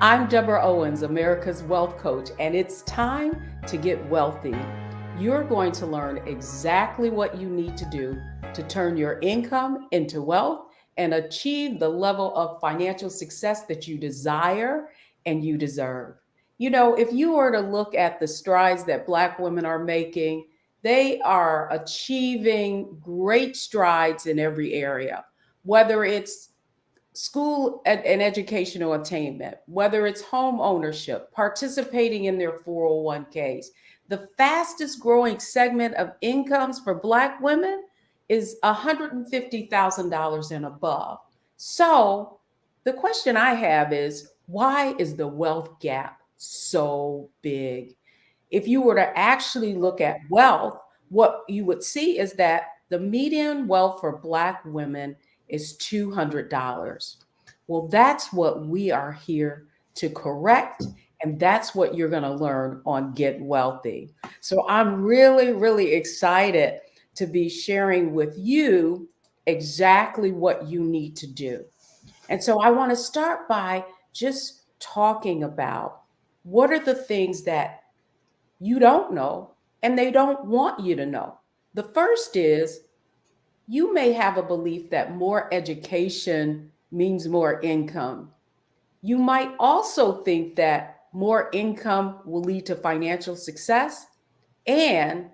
I'm Deborah Owens, America's Wealth Coach, and it's time to get wealthy. You're going to learn exactly what you need to do to turn your income into wealth and achieve the level of financial success that you desire and you deserve. You know, if you were to look at the strides that Black women are making, they are achieving great strides in every area, whether it's school and educational attainment, whether it's home ownership, participating in their 401ks. The fastest growing segment of incomes for Black women is $150,000 and above. So the question I have is, why is the wealth gap so big? If you were to actually look at wealth, what you would see is that the median wealth for Black women is $200. Well, that's what we are here to correct. And that's what you're going to learn on Get Wealthy. So I'm really, really excited to be sharing with you exactly what you need to do. And so I want to start by just talking about what are the things that you don't know and they don't want you to know. The first is you may have a belief that more education means more income. You might also think that more income will lead to financial success, and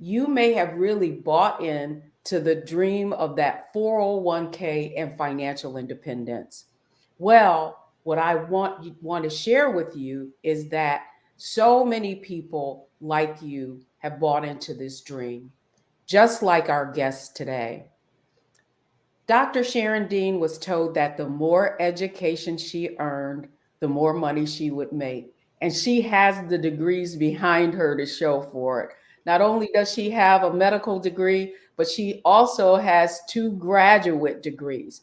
you may have really bought in to the dream of that 401k and financial independence. Well, what I want to share with you is that so many people like you have bought into this dream, just like our guest today. Dr. Sharon Dean was told that the more education she earned, the more money she would make. And she has the degrees behind her to show for it. Not only does she have a medical degree, but she also has 2 graduate degrees.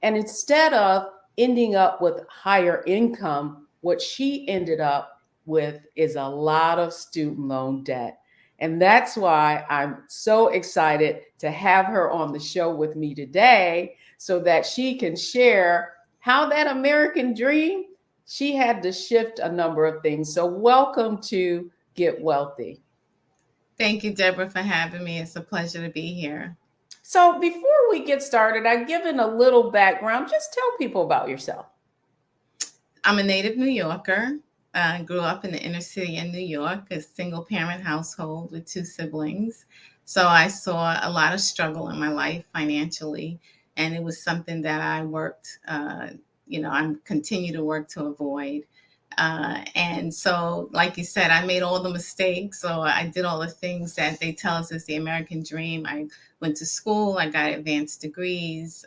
And instead of ending up with higher income, what she ended up with is a lot of student loan debt. And that's why I'm so excited to have her on the show with me today so that she can share how that American dream, she had to shift a number of things. So welcome to Get Wealthy. Thank you, Deborah, for having me. It's a pleasure to be here. So before we get started, I've given a little background. Just tell people about yourself. I'm a native New Yorker. I grew up in the inner city in New York, a single parent household with 2 siblings. So I saw a lot of struggle in my life financially, and it was something that I worked, I continue to work to avoid. And so, like you said, I made all the mistakes. So I did all the things that they tell us is the American dream. I went to school, I got advanced degrees.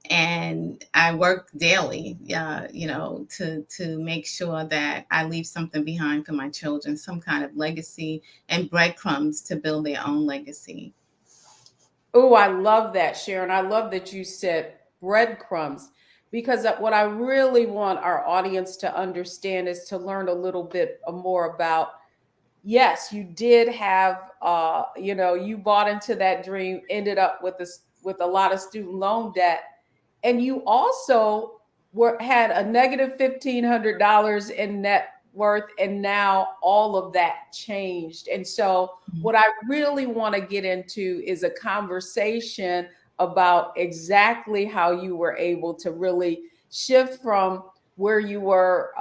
And I work daily, to make sure that I leave something behind for my children, some kind of legacy and breadcrumbs to build their own legacy. Oh, I love that, Sharon. I love that you said breadcrumbs because what I really want our audience to understand is to learn a little bit more about. Yes, you did have, you bought into that dream, ended up with a lot of student loan debt, and you also had a negative $1,500 in net worth, and now all of that changed. And so, what I really want to get into is a conversation about exactly how you were able to really shift from where you were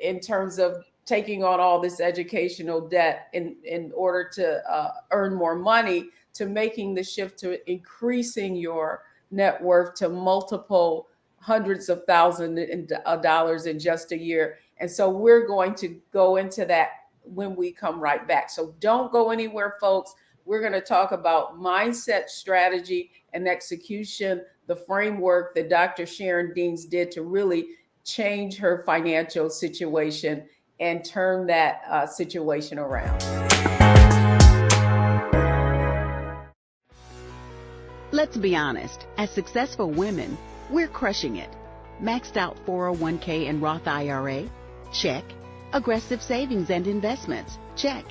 in terms of taking on all this educational debt in order to earn more money, to making the shift to increasing your net worth to multiple hundreds of thousands of dollars in just a year. And so we're going to go into that when we come right back. So don't go anywhere, folks. We're going to talk about mindset, strategy, and execution, the framework that Dr. Sharon Deans did to really change her financial situation and turn that situation around. Let's be honest, as successful women, we're crushing it. Maxed out 401k and Roth IRA? Check. Aggressive savings and investments? Check.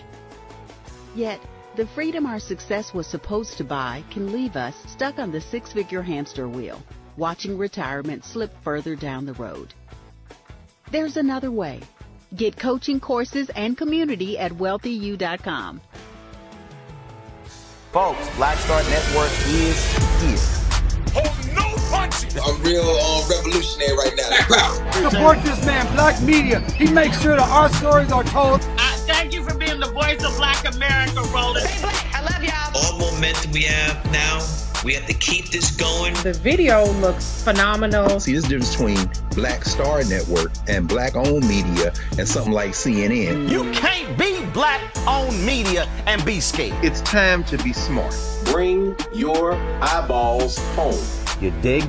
Yet, the freedom our success was supposed to buy can leave us stuck on the 6-figure hamster wheel, watching retirement slip further down the road. There's another way. Get coaching courses and community at wealthyu.com. Folks, Black Star Network is here. Oh, no punches! I'm real revolutionary right now. Support this man, Black Media. He makes sure that our stories are told. Thank you for being the voice of Black America, Roland. Stay black. I love y'all. All momentum we have now, we have to keep this going. The video looks phenomenal. See, there's a difference between Black Star Network and Black-owned media and something like CNN. You can't be Black-owned media and be scared. It's time to be smart. Bring your eyeballs home. You dig?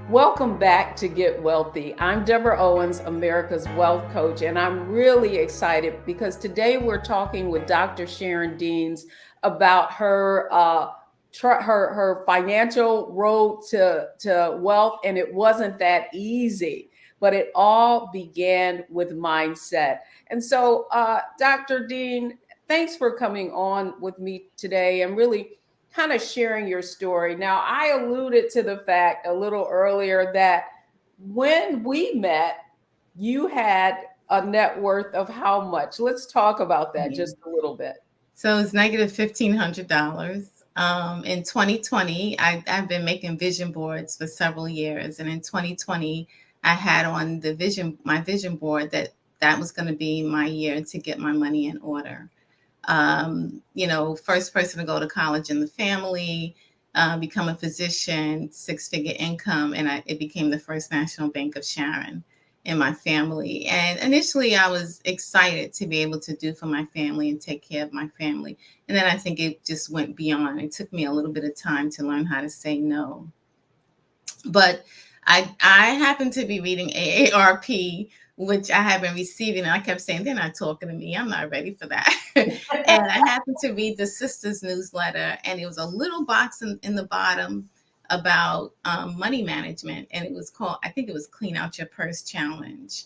Welcome back to Get Wealthy. I'm Deborah Owens, America's Wealth Coach, and I'm really excited because today we're talking with Dr. Sharon Deans about her her financial road to wealth, and it wasn't that easy, but it all began with mindset. And so, Dr. Dean, thanks for coming on with me today and really kind of sharing your story. Now, I alluded to the fact a little earlier that when we met, you had a net worth of how much? Let's talk about that just a little bit. So it's negative $1,500. In 2020, I've been making vision boards for several years. And in 2020, I had on my vision board that was going to be my year to get my money in order. First person to go to college in the family, become a physician, 6-figure income, and it became the First National Bank of Sharon in my family. And initially I was excited to be able to do for my family and take care of my family. And then I think it just went beyond. It took me a little bit of time to learn how to say no. But I happened to be reading AARP, which I have been receiving. And I kept saying, they're not talking to me. I'm not ready for that. And I happened to read the Sisters newsletter, and it was a little box in the bottom about money management. And it was called, I think it was Clean Out Your Purse Challenge.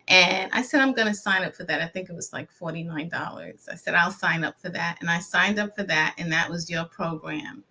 And I said, I'm going to sign up for that. I think it was like $49. I said, I'll sign up for that. And I signed up for that. And that was your program.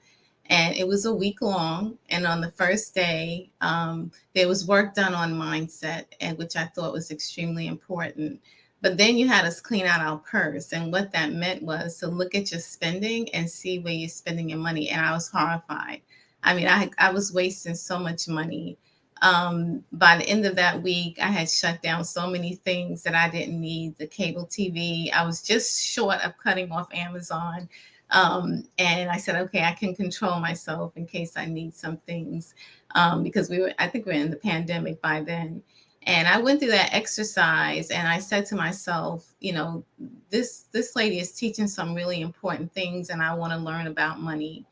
And it was a week long. And on the first day, there was work done on mindset, and which I thought was extremely important. But then you had us clean out our purse. And what that meant was to look at your spending and see where you're spending your money. And I was horrified. I mean, I was wasting so much money. By the end of that week, I had shut down so many things that I didn't need. The cable TV, I was just short of cutting off Amazon. And I said, okay, I can control myself in case I need some things, because I think we were in the pandemic by then. And I went through that exercise, and I said to myself, this lady is teaching some really important things, and I want to learn about money.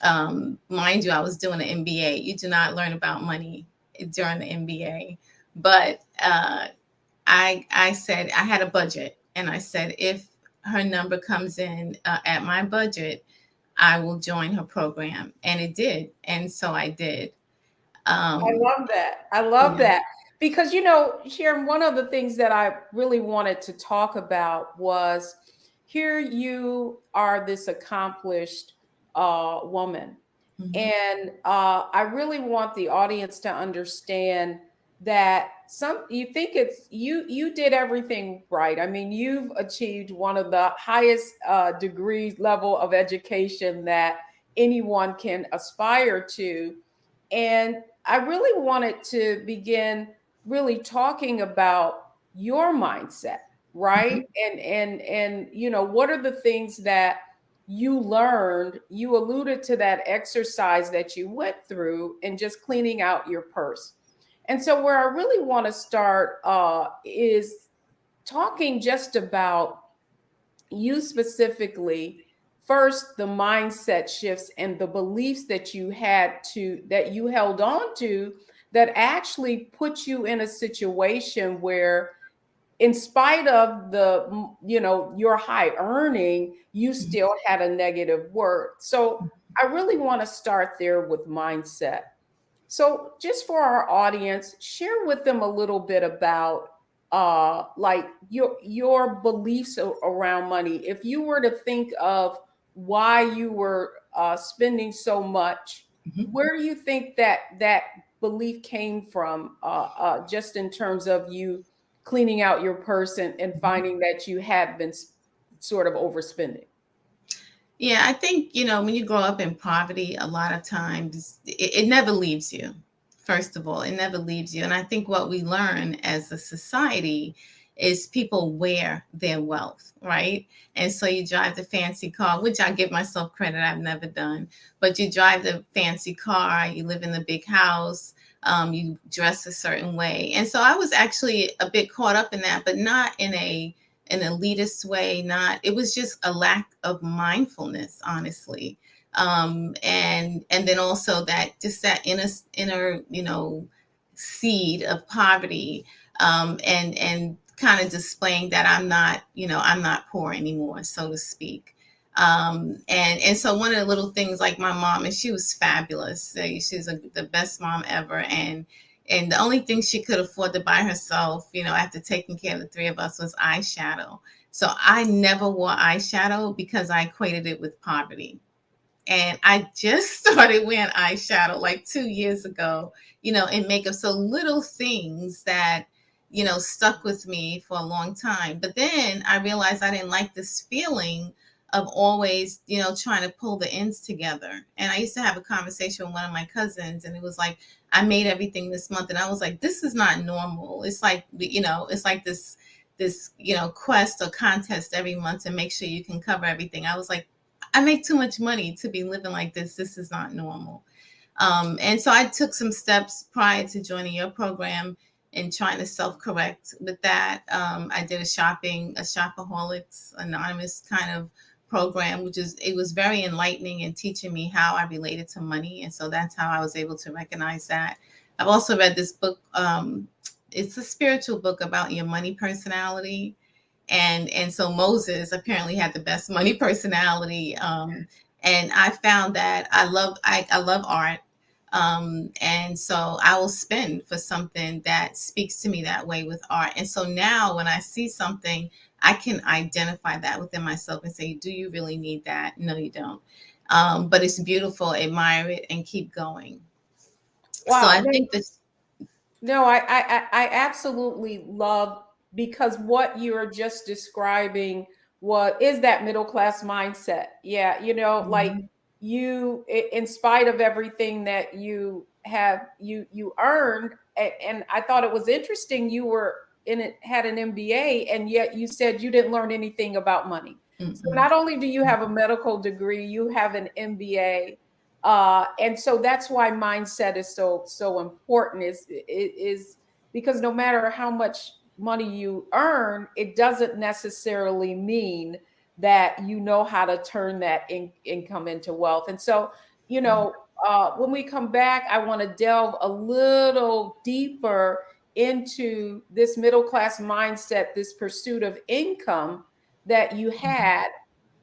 Mind you, I was doing an MBA. You do not learn about money during the MBA. But I said, I had a budget, and I said, if her number comes in at my budget, I will join her program. And it did. And so I did. I love that. I love that. Because, Sharon, one of the things that I really wanted to talk about was, here you are this accomplished woman. Mm-hmm. And I really want the audience to understand that you think it's you did everything right. I mean, you've achieved one of the highest degree level of education that anyone can aspire to. And I really wanted to begin really talking about your mindset, right? Mm-hmm. And what are the things that you learned? You alluded to that exercise that you went through and just cleaning out your purse. And so where I really want to start is talking just about you specifically. First, the mindset shifts and the beliefs that you held on to that actually put you in a situation where, in spite of your high earning, you still had a negative worth. So I really want to start there with mindset. So just for our audience, share with them a little bit about like your beliefs around money. If you were to think of why you were spending so much, where do you think that belief came from? Just in terms of you cleaning out your purse and finding that you have been sort of overspending. Yeah, I think, when you grow up in poverty, a lot of times it never leaves you. First of all, it never leaves you. And I think what we learn as a society is people wear their wealth, right? And so you drive the fancy car, which I give myself credit, I've never done, but you drive the fancy car, you live in the big house, you dress a certain way. And so I was actually a bit caught up in that, but not in an elitist way. It was just a lack of mindfulness, honestly. And then also that inner seed of poverty, and kind of displaying that I'm not poor anymore, so to speak. And so one of the little things, like my mom, and she was fabulous. She's the best mom ever. And the only thing she could afford to buy herself, after taking care of the three of us, was eyeshadow. So I never wore eyeshadow because I equated it with poverty. And I just started wearing eyeshadow like 2 years ago, and makeup. So little things that, stuck with me for a long time. But then I realized I didn't like this feeling of always, trying to pull the ends together. And I used to have a conversation with one of my cousins, and it was like, I made everything this month. And I was like, this is not normal. It's like, it's like this, quest or contest every month to make sure you can cover everything. I was like, I make too much money to be living like this. This is not normal. And so I took some steps prior to joining your program and trying to self-correct with that. I did a Shopaholics Anonymous kind of program, it was very enlightening and teaching me how I related to money. And so that's how I was able to recognize that. I've also read this book. It's a spiritual book about your money personality. And so Moses apparently had the best money personality. And I found that I love art. And so I will spend for something that speaks to me that way with art. And so now when I see something, I can identify that within myself and say, do you really need that? No, you don't. But it's beautiful, admire it, and keep going. Wow. So I think this. No, I absolutely love, because what you're just describing is that middle class mindset. Yeah. Like you, in spite of everything that you have, you earned. And I thought it was interesting. You had an MBA, and yet you said you didn't learn anything about money. Mm-hmm. So not only do you have a medical degree, you have an MBA. And so that's why mindset is so important, is because no matter how much money you earn, it doesn't necessarily mean that you know how to turn that income into wealth. And so, when we come back, I want to delve a little deeper into this middle class mindset, this pursuit of income that you had,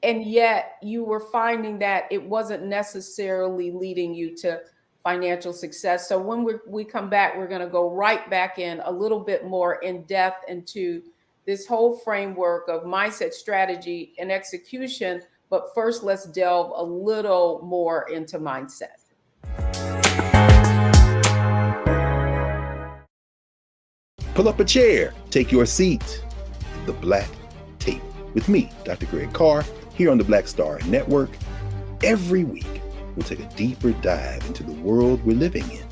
and yet you were finding that it wasn't necessarily leading you to financial success. So when we come back, we're going to go right back in a little bit more in depth into this whole framework of mindset, strategy, and execution. But first, let's delve a little more into mindset. Pull up a chair, take your seat. The Black Tape with me, Dr. Greg Carr, here on the Black Star Network. Every week, we'll take a deeper dive into the world we're living in.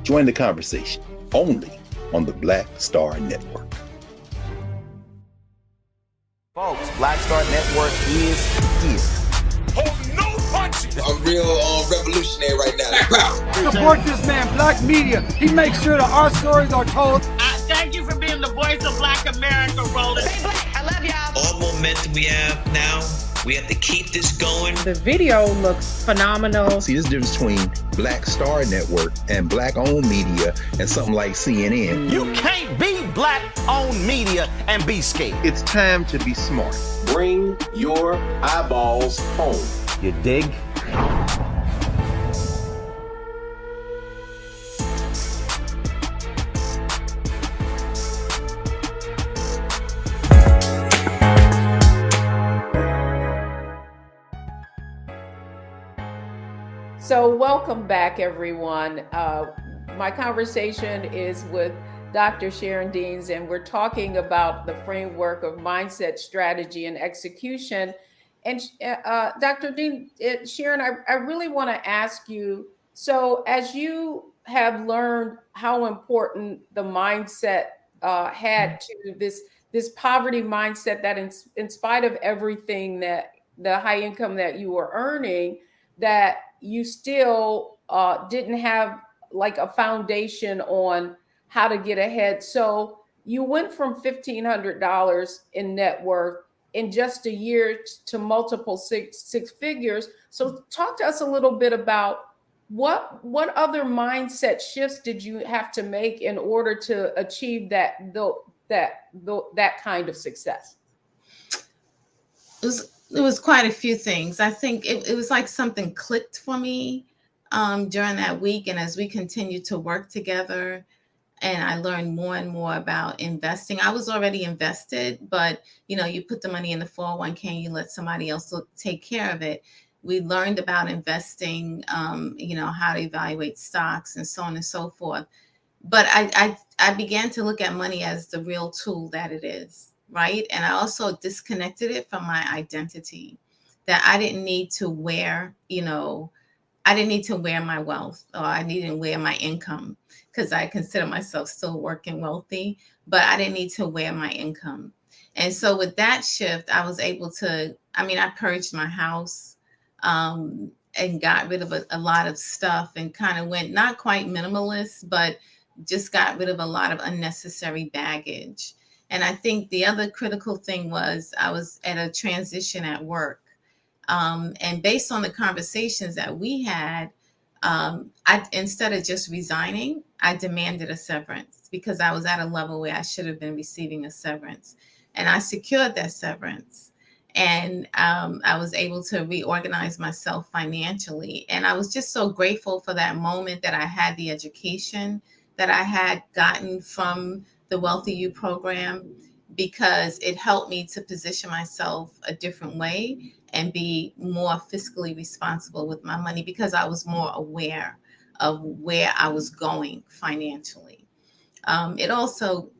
Join the conversation only on the Black Star Network. Folks, Black Star Network is here. Oh, no punches! I'm real revolutionary right now. Support this man, Black Media. He makes sure that our stories are told. Thank you for being the voice of Black America, Roland. Stay black. I love y'all. All momentum we have now, we have to keep this going. The video looks phenomenal. See, this difference between Black Star Network and Black-owned media and something like CNN. You can't be Black-owned media and be scared. It's time to be smart. Bring your eyeballs home. You dig? So, welcome back, everyone. My conversation is with Dr. Sharon Deans, and we're talking about the framework of mindset, strategy, and execution. And Dr. Dean, Sharon, I really want to ask you, so as you have learned how important the mindset had to this poverty mindset, that in spite of everything, that the high income that you were earning, that you still didn't have like a foundation on how to get ahead. So you went from $1,500 in net worth in just a year to multiple six figures. So talk to us a little bit about what other mindset shifts did you have to make in order to achieve that kind of success? It was quite a few things. I think it was like something clicked for me during that week. And as we continued to work together and I learned more and more about investing, I was already invested, but you put the money in the 401k and you let somebody else take care of it. We learned about investing, how to evaluate stocks and so on and so forth. But I began to look at money as the real tool that it is, right? And I also disconnected it from my identity, that I didn't need to wear, I didn't need to wear my wealth, or I didn't wear my income, because I consider myself still working wealthy, but I didn't need to wear my income. And so with that shift, I was able to, I purged my house, and got rid of a lot of stuff, and kind of went not quite minimalist, but just got rid of a lot of unnecessary baggage. And I think the other critical thing was I was at a transition at work. And based on the conversations that we had, instead of just resigning, I demanded a severance, because I was at a level where I should have been receiving a severance. And I secured that severance. And I was able to reorganize myself financially. And I was just so grateful for that moment, that I had the education that I had gotten from the Wealthy You program, because it helped me to position myself a different way and be more fiscally responsible with my money, because I was more aware of where I was going financially. It also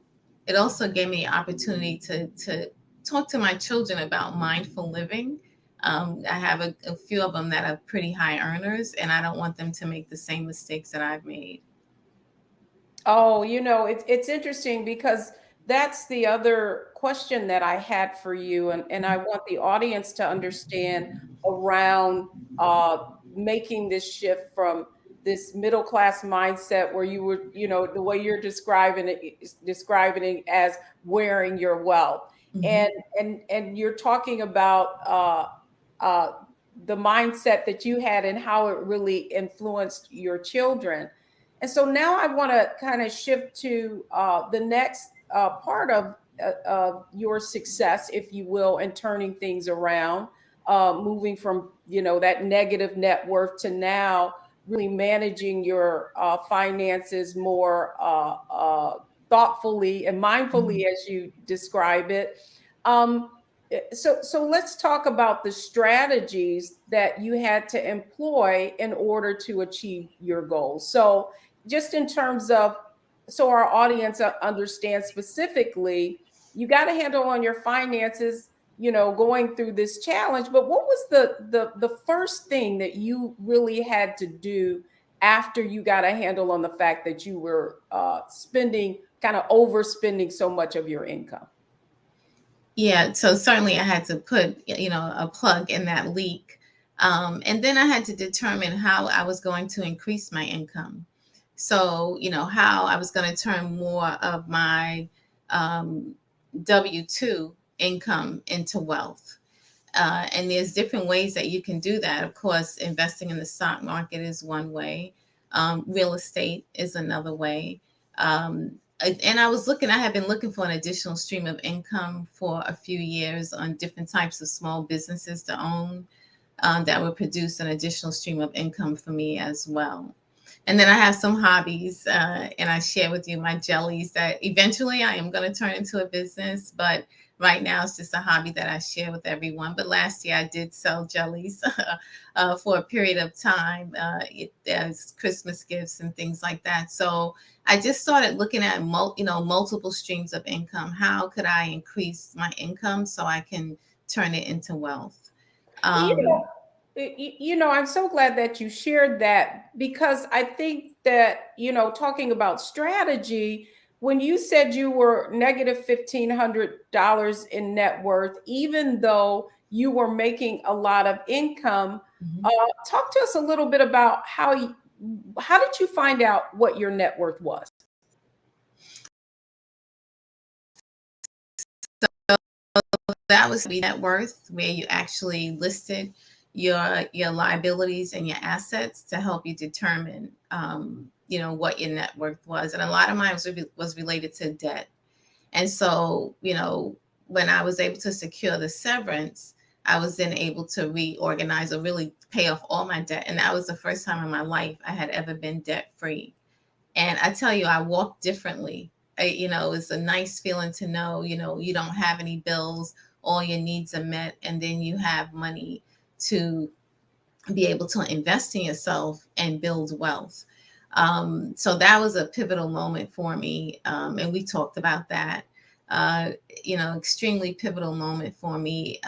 gave me an opportunity to talk to my children about mindful living. I have a few of them that are pretty high earners, and I don't want them to make the same mistakes that I've made. Oh, it's interesting, because that's the other question that I had for you, and I want the audience to understand around making this shift from this middle class mindset where you were, the way you're describing it as wearing your wealth, Mm-hmm. and you're talking about uh, the mindset that you had and how it really influenced your children. And so now I want to kind of shift to the next part of your success, if you will, in turning things around, moving from that negative net worth to now really managing your finances more thoughtfully and mindfully, as you describe it. Um, so let's talk about the strategies that you had to employ in order to achieve your goals. So just in terms of, so our audience understands specifically, you got a handle on your finances, going through this challenge. But what was the first thing that you really had to do after you got a handle on the fact that you were kind of overspending so much of your income? Yeah, so certainly I had to put, a plug in that leak. And then I had to determine how I was going to increase my income. So, how I was going to turn more of my W-2 income into wealth. And there's different ways that you can do that. Of course, investing in the stock market is one way. Real estate is another way. And I have been looking for an additional stream of income for a few years on different types of small businesses to own that would produce an additional stream of income for me as well. And then I have some hobbies, and I share with you my jellies that eventually I am going to turn into a business. But right now it's just a hobby that I share with everyone. But last year I did sell jellies for a period of time as Christmas gifts and things like that. So I just started looking at multiple streams of income. How could I increase my income so I can turn it into wealth? I'm so glad that you shared that, because I think that, talking about strategy, when you said you were negative $1,500 in net worth, even though you were making a lot of income, talk to us a little bit about how did you find out what your net worth was? That was the net worth, where you actually listed your liabilities and your assets to help you determine what your net worth was. And a lot of mine was related to debt. And so when I was able to secure the severance, I was then able to reorganize or really pay off all my debt. And that was the first time in my life I had ever been debt free. And I tell you, I walk differently. It's a nice feeling to know, you don't have any bills, all your needs are met, and then you have money to be able to invest in yourself and build wealth. So that was a pivotal moment for me. And we talked about that, extremely pivotal moment for me.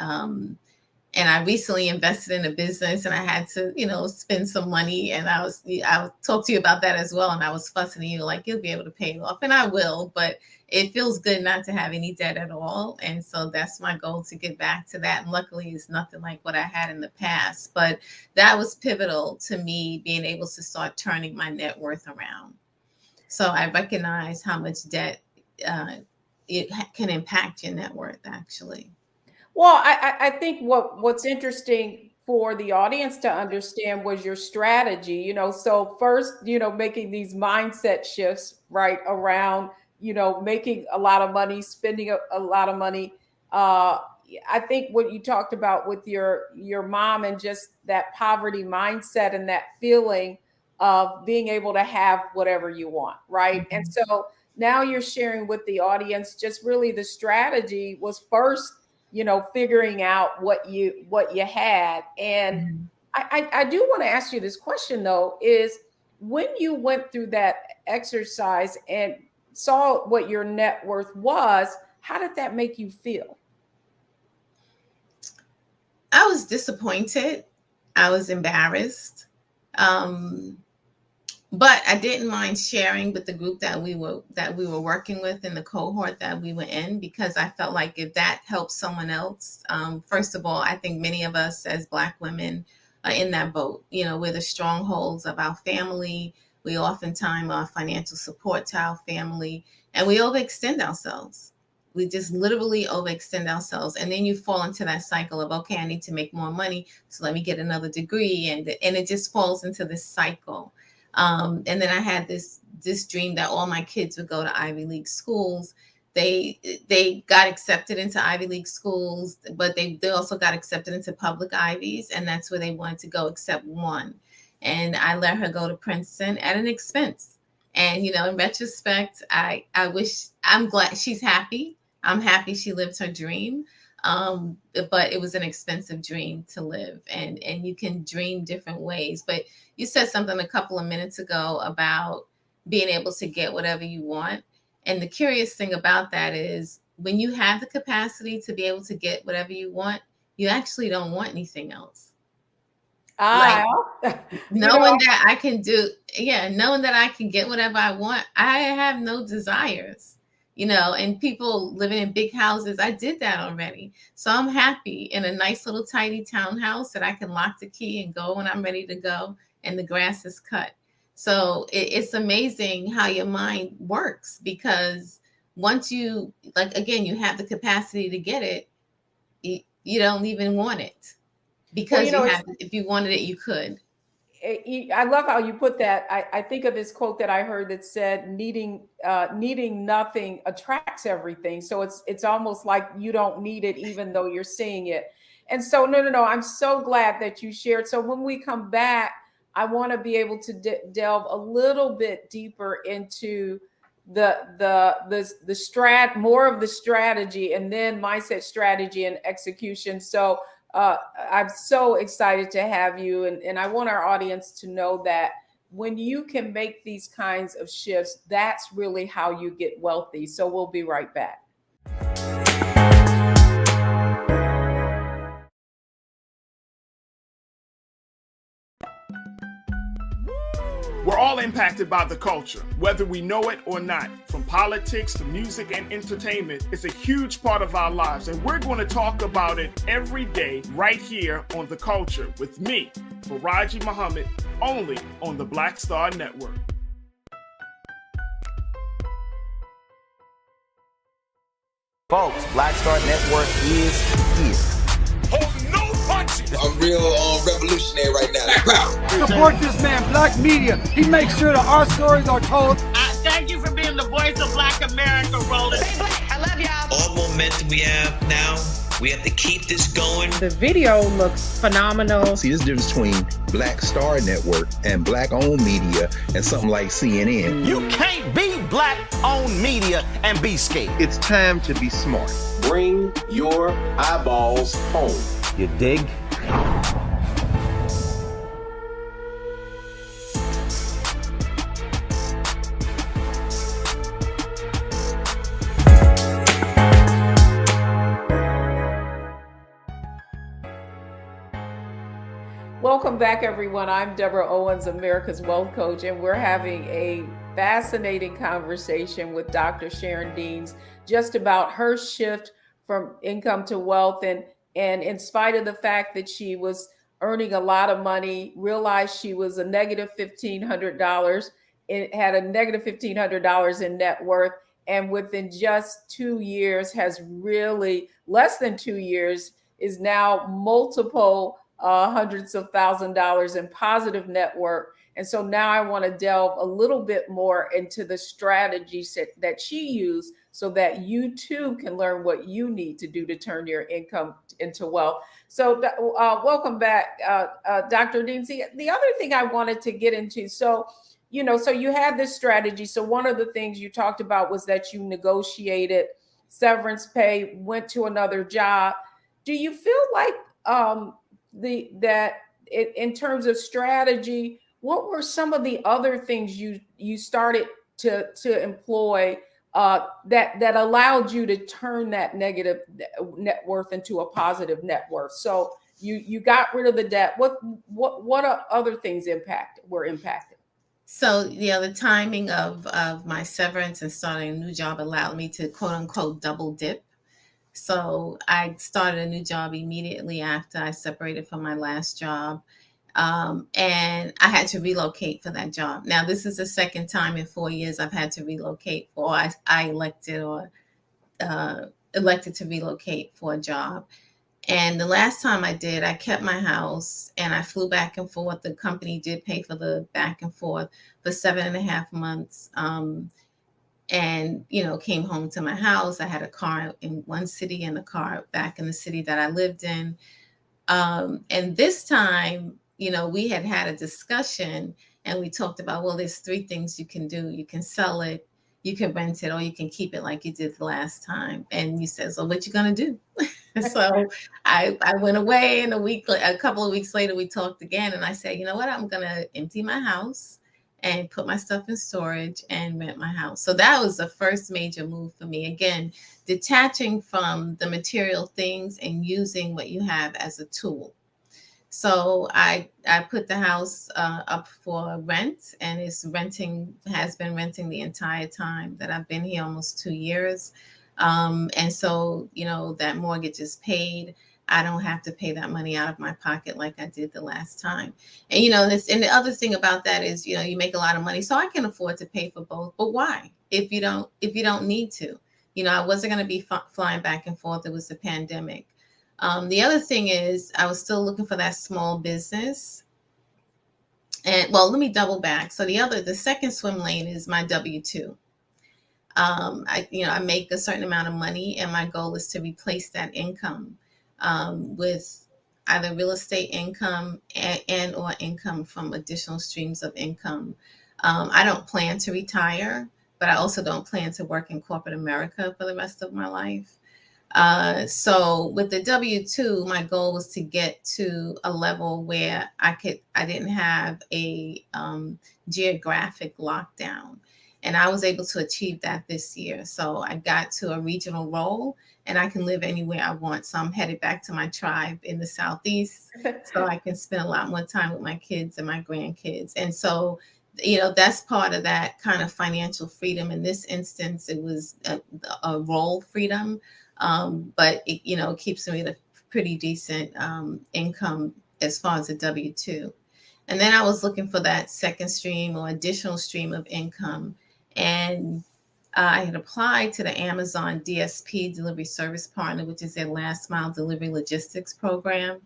And I recently invested in a business, and I had to, spend some money. And I'll talk to you about that as well. And I was fussing at you like, you'll be able to pay it off, and I will. But it feels good not to have any debt at all. And so that's my goal, to get back to that. And luckily, it's nothing like what I had in the past. But that was pivotal to me being able to start turning my net worth around. So I recognize how much debt it can impact your net worth, actually. Well, I think what's interesting for the audience to understand was your strategy. So first, making these mindset shifts right around, making a lot of money, spending a lot of money. I think what you talked about with your mom, and just that poverty mindset and that feeling of being able to have whatever you want, right? Mm-hmm. And so now you're sharing with the audience just really the strategy was first, figuring out what you had. And Mm-hmm. I do want to ask you this question, though, is when you went through that exercise and saw what your net worth was, how did that make you feel? I was disappointed. I was embarrassed. But I didn't mind sharing with the group that we were working with in the cohort that we were in, because I felt like if that helps someone else, first of all, I think many of us as Black women are in that boat. We're the strongholds of our family. We oftentimes are financial support to our family, and we overextend ourselves. We just literally overextend ourselves. And then you fall into that cycle of, okay, I need to make more money, so let me get another degree. And it just falls into this cycle. And then I had this dream that all my kids would go to Ivy League schools. They got accepted into Ivy League schools, but they also got accepted into public Ivies, and that's where they wanted to go except one. And I let her go to Princeton at an expense. And in retrospect, I'm glad she's happy. I'm happy she lived her dream. But it was an expensive dream to live, and you can dream different ways. But you said something a couple of minutes ago about being able to get whatever you want. And the curious thing about that is, when you have the capacity to be able to get whatever you want, you actually don't want anything else. Like, knowing that I can get whatever I want, I have no desires. And people living in big houses, I did that already. So I'm happy in a nice little tidy townhouse that I can lock the key and go when I'm ready to go, and the grass is cut. So it's amazing how your mind works, because once you, again, you have the capacity to get it, you don't even want it, because if you wanted it, you could. I love how you put that. I think of this quote that I heard that said, needing nothing attracts everything. So it's almost like you don't need it, even though you're seeing it. And so, no, I'm so glad that you shared. So when we come back, I want to be able to delve a little bit deeper into more of the strategy, and then mindset, strategy, and execution. So I'm so excited to have you, and I want our audience to know that when you can make these kinds of shifts, that's really how you get wealthy. So we'll be right back. We're all impacted by the culture, whether we know it or not. From politics to music and entertainment, it's a huge part of our lives, and we're going to talk about it every day right here on The Culture with me, Faraji Muhammad, only on the Black Star Network. Folks, Black Star Network is here. Oh, no punches! I'm real revolutionary right now. Support this man, Black Media. He makes sure that our stories are told. Thank you for being the voice of Black America, Roland. Stay black. I love y'all. All momentum we have now, we have to keep this going. The video looks phenomenal. See, there's a difference between Black Star Network and Black-owned media and something like CNN. You can't be Black-owned media and be scared. It's time to be smart. Bring your eyeballs home. You dig? Welcome back, everyone. I'm Deborah Owens, America's Wealth Coach, and we're having a fascinating conversation with Dr. Sharon Deans just about her shift from income to wealth. And in spite of the fact that she was earning a lot of money, realized she was a negative $1,500. It had a negative $1,500 in net worth. And within just 2 years less than 2 years, is now multiple hundreds of $1,000s in positive net worth. And so now I want to delve a little bit more into the strategies that she used so that you too can learn what you need to do to turn your income into wealth. So welcome back, Dr. Deans. The other thing I wanted to get into, so you had this strategy. So one of the things you talked about was that you negotiated severance pay, went to another job. Do you feel like in terms of strategy, what were some of the other things you started to employ that allowed you to turn that negative net worth into a positive net worth? So you got rid of the debt. What other things were impacted? So the timing of my severance and starting a new job allowed me to quote unquote double dip. So I started a new job immediately after I separated from my last job. And I had to relocate for that job. Now, this is the second time in 4 years I've had to relocate, or I elected to relocate for a job. And the last time I did, I kept my house and I flew back and forth. The company did pay for the back and forth for 7.5 months. And, came home to my house. I had a car in one city and a car back in the city that I lived in. And this time, we had a discussion and we talked about, well, there's 3 things you can do. You can sell it, you can rent it, or you can keep it like you did the last time. And you said, so what you going to do? So I went away, and a couple of weeks later, we talked again. And I said, you know what, I'm going to empty my house and put my stuff in storage and rent my house. So that was the first major move for me. Again, detaching from the material things and using what you have as a tool. So I put the house up for rent, and has been renting the entire time that I've been here, almost 2 years. And so, that mortgage is paid. I don't have to pay that money out of my pocket like I did the last time. And, and the other thing about that is, you make a lot of money, so I can afford to pay for both. But why? If you don't need to, I wasn't going to be flying back and forth. It was the pandemic. The other thing is I was still looking for that small business. And let me double back. So the second swim lane is my W-2. I make a certain amount of money, and my goal is to replace that income with either real estate income and or income from additional streams of income. I don't plan to retire, but I also don't plan to work in corporate America for the rest of my life. So with the W-2, my goal was to get to a level where I didn't have a geographic lockdown. And I was able to achieve that this year. So I got to a regional role and I can live anywhere I want. So I'm headed back to my tribe in the Southeast so I can spend a lot more time with my kids and my grandkids. And so, that's part of that kind of financial freedom. In this instance, it was a role freedom, but it keeps me at a pretty decent income as far as a W-2. And then I was looking for that second stream or additional stream of income. And I had applied to the Amazon DSP Delivery Service Partner, which is their last mile delivery logistics program,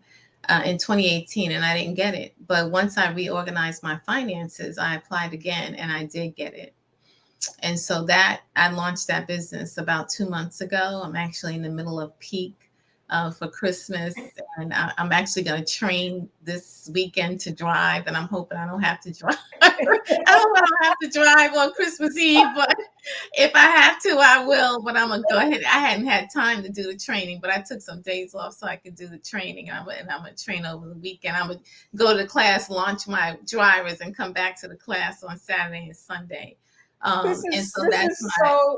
in 2018, and I didn't get it. But once I reorganized my finances, I applied again and I did get it. And so I launched that business about 2 months ago. I'm actually in the middle of peak for Christmas, and I'm actually going to train this weekend to drive, and I'm hoping I don't have to drive. I don't have to drive on Christmas Eve, but if I have to, I will. But I'm going to go ahead. I hadn't had time to do the training, but I took some days off so I could do the training, and I'm going to train over the weekend. I'm going to go to the class, launch my drivers, and come back to the class on Saturday and Sunday. And so that's my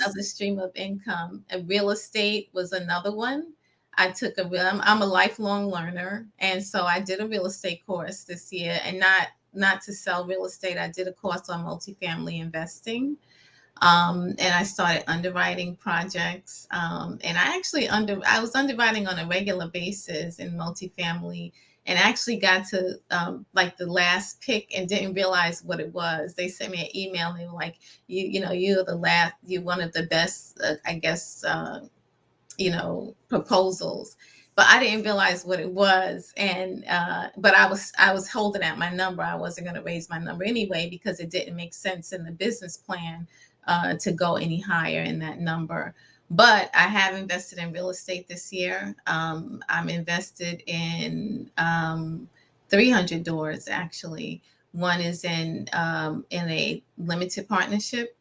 other stream of income. And real estate was another one. I'm a lifelong learner. And so I did a real estate course this year, and not to sell real estate. I did a course on multifamily investing. And I started underwriting projects. And I was underwriting on a regular basis in multifamily, and actually got to like the last pick and didn't realize what it was. They sent me an email and they were like, you're one of the best, proposals. But I didn't realize what it was. And but I was holding out my number. I wasn't going to raise my number anyway because it didn't make sense in the business plan to go any higher in that number. But I have invested in real estate this year. I'm invested in 300 doors, actually. One is in a limited partnership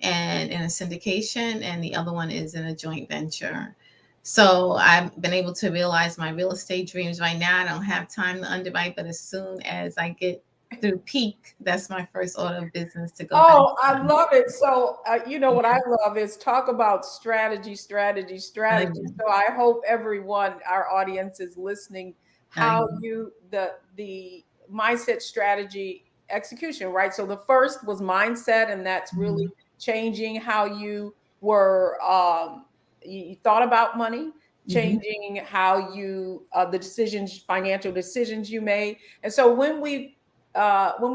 and in a syndication, and the other one is in a joint venture. So I've been able to realize my real estate dreams. Right now, I don't have time to underwrite, but as soon as I get through peak, that's my first order of business to go. Oh, I love it. So, what I love is talk about strategy. So I hope everyone, our audience, is listening how the mindset, strategy, execution, right? So the first was mindset, and that's really changing how you were, you thought about money, changing how you, financial decisions you made. And so when we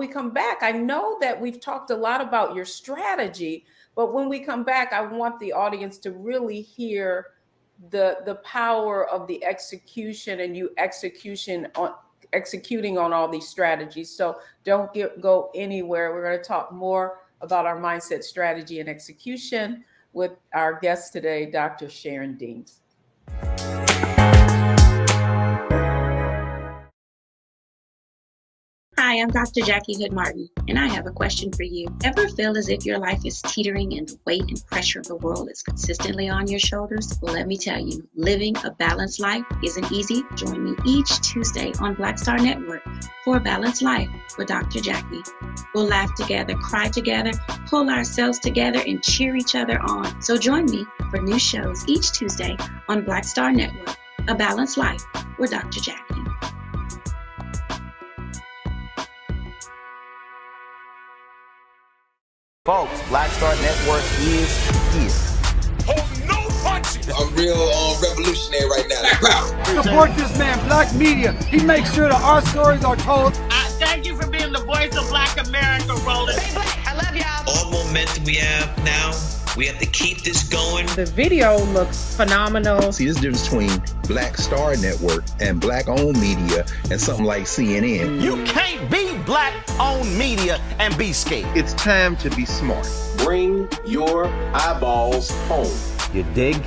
come back, I know that we've talked a lot about your strategy, but when we come back, I want the audience to really hear the power of the execution and you executing on all these strategies. So don't go anywhere. We're going to talk more about our mindset, strategy, and execution with our guest today, Dr. Sharon Deans. Hi, I'm Dr. Jackie Hood Martin, and I have a question for you. Ever feel as if your life is teetering and the weight and pressure of the world is consistently on your shoulders? Well, let me tell you, living a balanced life isn't easy. Join me each Tuesday on Black Star Network for a Balanced Life with Dr. Jackie. We'll laugh together, cry together, pull ourselves together, and cheer each other on. So join me for new shows each Tuesday on Black Star Network, A Balanced Life with Dr. Jackie. Folks, Black Star Network is here. Oh, no punches! I'm real revolutionary right now. Support this man, Black Media. He makes sure that our stories are told. Thank you for being the voice of Black America, Roland. Stay black. I love y'all. All momentum we have now, we have to keep this going. The video looks phenomenal. See, there's a difference between Black Star Network and Black-owned media and something like CNN. You can't be Black-owned media and be scared. It's time to be smart. Bring your eyeballs home. You dig?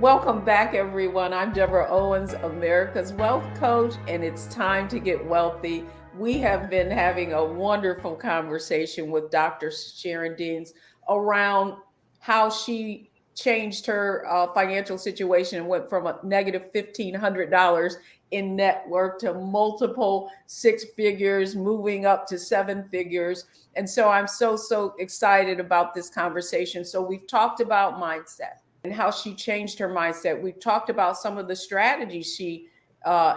Welcome back, everyone. I'm Deborah Owens, America's Wealth Coach, and it's time to get wealthy. We have been having a wonderful conversation with Dr. Sharon Deans around how she changed her financial situation and went from a negative $1,500 in net worth to multiple six figures, moving up to seven figures. And so I'm so excited about this conversation. So we've talked about mindset and how she changed her mindset. We've talked about some of the strategies she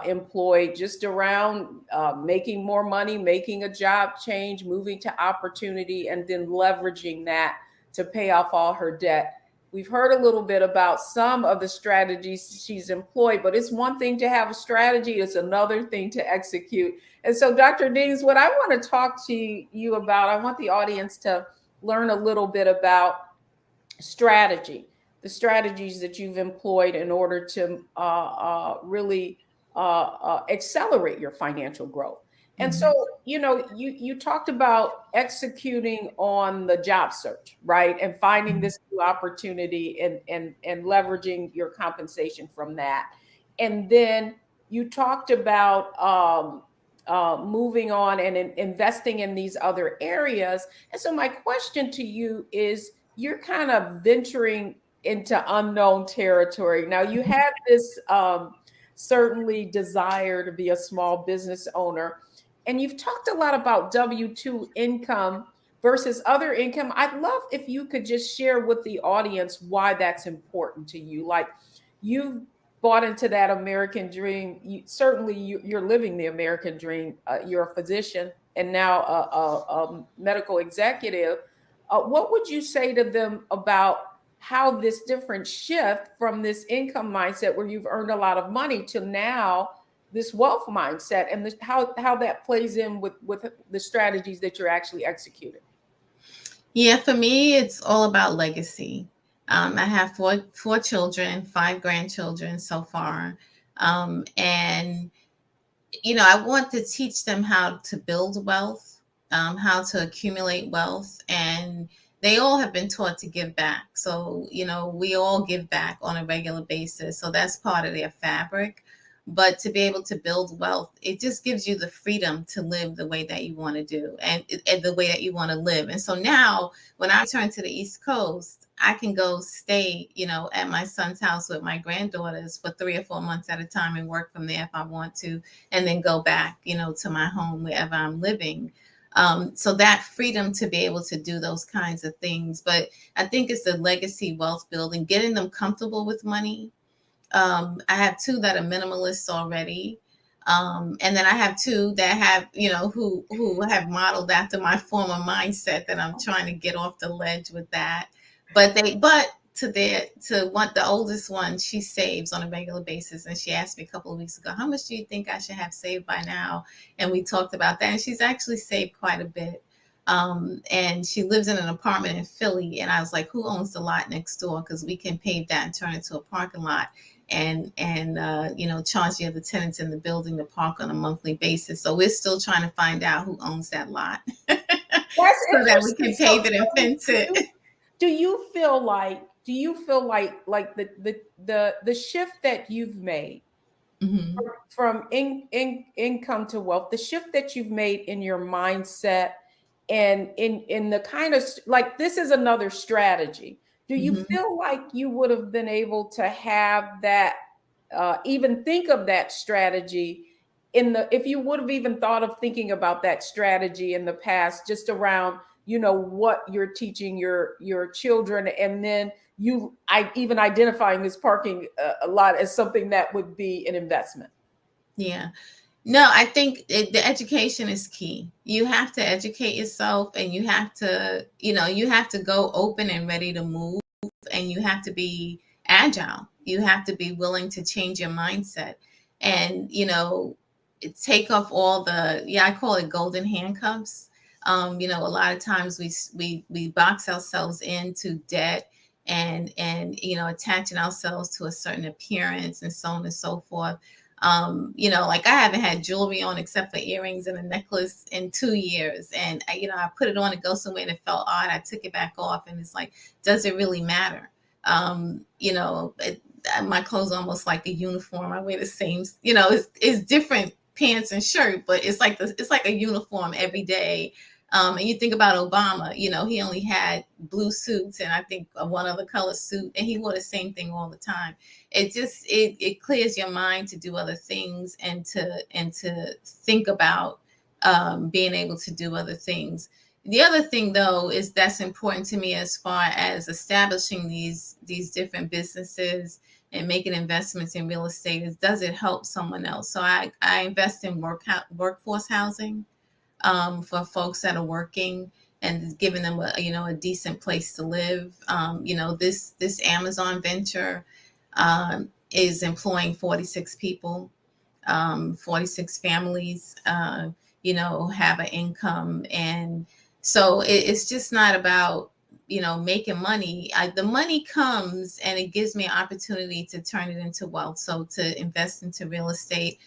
employed just around making more money, making a job change, moving to opportunity, and then leveraging that to pay off all her debt. We've heard a little bit about some of the strategies she's employed, but it's one thing to have a strategy, it's another thing to execute. And so, Dr. Deans, what I want to talk to you about, I want the audience to learn a little bit about strategy, the strategies that you've employed in order to really accelerate your financial growth. And so, you talked about executing on the job search, right? And finding this new opportunity and leveraging your compensation from that. And then you talked about moving on and investing in these other areas. And so my question to you is, you're kind of venturing into unknown territory. Now, you had this certainly desire to be a small business owner, and you've talked a lot about W-2 income versus other income. I'd love if you could just share with the audience why that's important to you. Like, you've bought into that American dream. You're living the American dream. You're a physician and now a medical executive. What would you say to them about how this different shift from this income mindset where you've earned a lot of money to now this wealth mindset, and how that plays in with the strategies that you're actually executing? Yeah, for me, it's all about legacy. I have four children, 5 grandchildren so far. And, I want to teach them how to build wealth, how to accumulate wealth. And they all have been taught to give back. So, we all give back on a regular basis. So that's part of their fabric. But to be able to build wealth, it just gives you the freedom to live the way that you want to do and the way that you want to live. And so now when I return to the East Coast, I can go stay, at my son's house with my granddaughters for 3 or 4 months at a time and work from there if I want to, and then go back, to my home wherever I'm living. So that freedom to be able to do those kinds of things. But I think it's the legacy wealth building, getting them comfortable with money. I have 2 that are minimalists already. And then I have 2 that have, who have modeled after my former mindset that I'm trying to get off the ledge with that. But the oldest one, she saves on a regular basis. And she asked me a couple of weeks ago, how much do you think I should have saved by now? And we talked about that. And she's actually saved quite a bit. And she lives in an apartment in Philly. And I was like, who owns the lot next door? Because we can pave that and turn it into a parking lot and charge the other tenants in the building to park on a monthly basis. So we're still trying to find out who owns that lot so that we can pave it and fence it. Do you feel like the shift that you've made from income to wealth, the shift that you've made in your mindset and in the kind of like, this is another strategy. Do you feel like you would have been able to have that, even think of that strategy if you would have even thought of thinking about that strategy in the past, just around, what you're teaching your children, and then even identifying this parking a lot as something that would be an investment? Yeah. No, I think the education is key. You have to educate yourself, and you have to, you have to go open and ready to move, and you have to be agile. You have to be willing to change your mindset and, take off all I call it golden handcuffs. A lot of times we box ourselves into debt and attaching ourselves to a certain appearance and so on and so forth. Like I haven't had jewelry on except for earrings and a necklace in 2 years. And I put it on to go somewhere and it felt odd. I took it back off, and it's like, does it really matter? my clothes almost like a uniform. I wear the same, it's different pants and shirt, but it's like a uniform every day. And you think about Obama, he only had blue suits and I think one other color suit, and he wore the same thing all the time. It clears your mind to do other things and to think about being able to do other things. The other thing, though, is that's important to me as far as establishing these different businesses and making investments in real estate is, does it help someone else? So I invest in workforce housing for folks that are working and giving them a decent place to live. This Amazon venture is employing 46 people, 46 families, have an income. And so it's just not about, making money. The money comes and it gives me an opportunity to turn it into wealth. So to invest into real estate,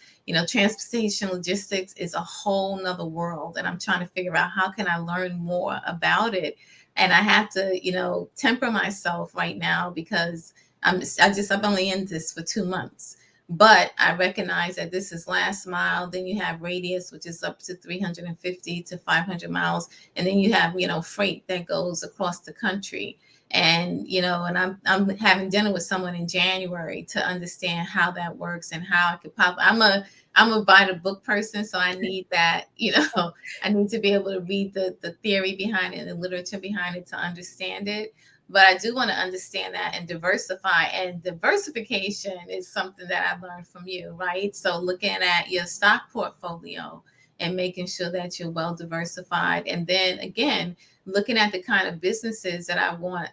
transportation logistics is a whole nother world. And I'm trying to figure out how can I learn more about it. And I have to, temper myself right now because I'm only in this for 2 months. But I recognize that this is last mile. Then you have radius, which is up to 350 to 500 miles. And then you have, freight that goes across the country. And, and I'm having dinner with someone in January to understand how that works and how I could I'm a buy the book person. So I need that, I need to be able to read the theory behind it and the literature behind it to understand it. But I do want to understand that and diversify. And diversification is something that I've learned from you, right? So looking at your stock portfolio and making sure that you're well diversified. And then again, looking at the kind of businesses that I want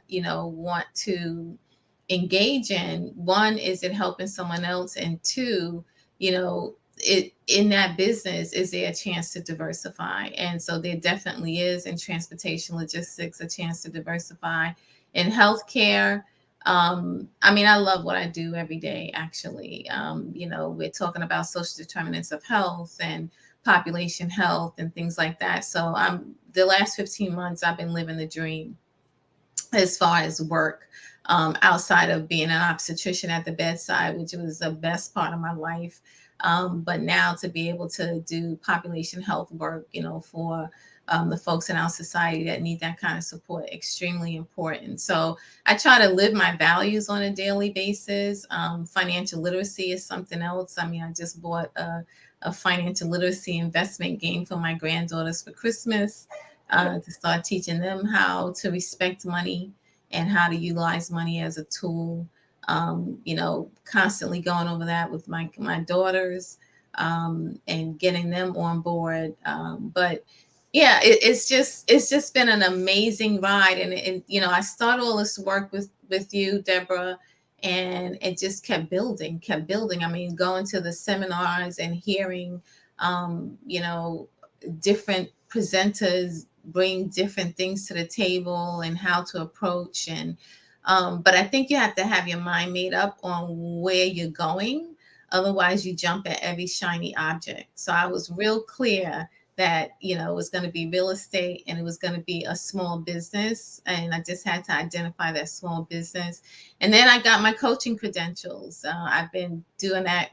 to engage in. One, is it helping someone else? And two, in that business, is there a chance to diversify? And so there definitely is in transportation logistics a chance to diversify. In healthcare, I love what I do every day, actually. We're talking about social determinants of health and population health and things like that. So the last 15 months, I've been living the dream as far as work, outside of being an obstetrician at the bedside, which was the best part of my life. But now to be able to do population health work, for the folks in our society that need that kind of support, extremely important. So I try to live my values on a daily basis. Financial literacy is something else. I just bought a financial literacy investment game for my granddaughters for Christmas, to start teaching them how to respect money and how to utilize money as a tool. Constantly going over that with my daughters, and getting them on board. But yeah, it's just been an amazing ride. And I started all this work with you, Deborah, and it just kept building. Going to the seminars and hearing, different presenters bring different things to the table and how to approach. And but I think you have to have your mind made up on where you're going. Otherwise, you jump at every shiny object. So I was real clear that, it was going to be real estate and it was going to be a small business. And I just had to identify that small business. And then I got my coaching credentials. I've been doing that,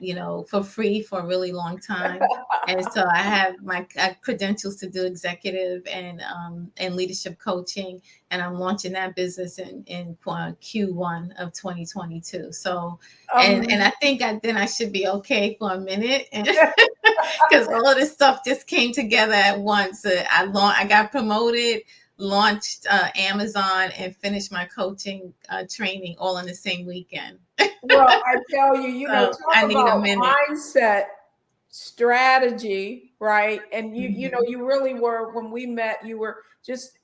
for free for a really long time. And so I have my credentials to do executive and leadership coaching. And I'm launching that business in Q1 of 2022. So, and I think I should be okay for a minute. Because all of this stuff just came together at once. I got promoted, launched Amazon, and finished my coaching training all in the same weekend. Well, I tell you, So talk I need about a minute. mindset, strategy, right? And you really were, when we met, you were just,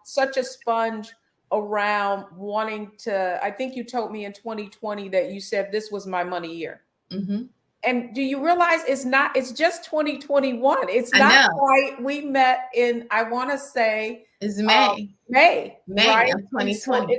such a sponge around wanting to. I think you told me in 2020 that you said this was my money year. Mm-hmm. And do you realize it's just 2021. It's not quite. We met in, I want to say, it's May. May right? Of 2020.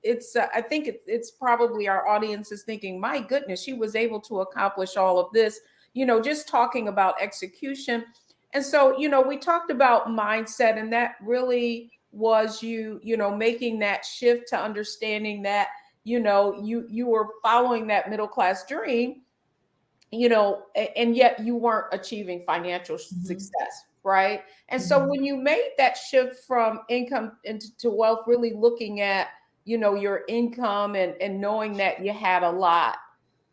It's I think it's probably our audience is thinking, my goodness, she was able to accomplish all of this, just talking about execution. And so, we talked about mindset, and that really was you making that shift to understanding that you were following that middle class dream, and yet you weren't achieving financial success, right? And so when you made that shift from income into wealth, really looking at, your income and knowing that you had a lot,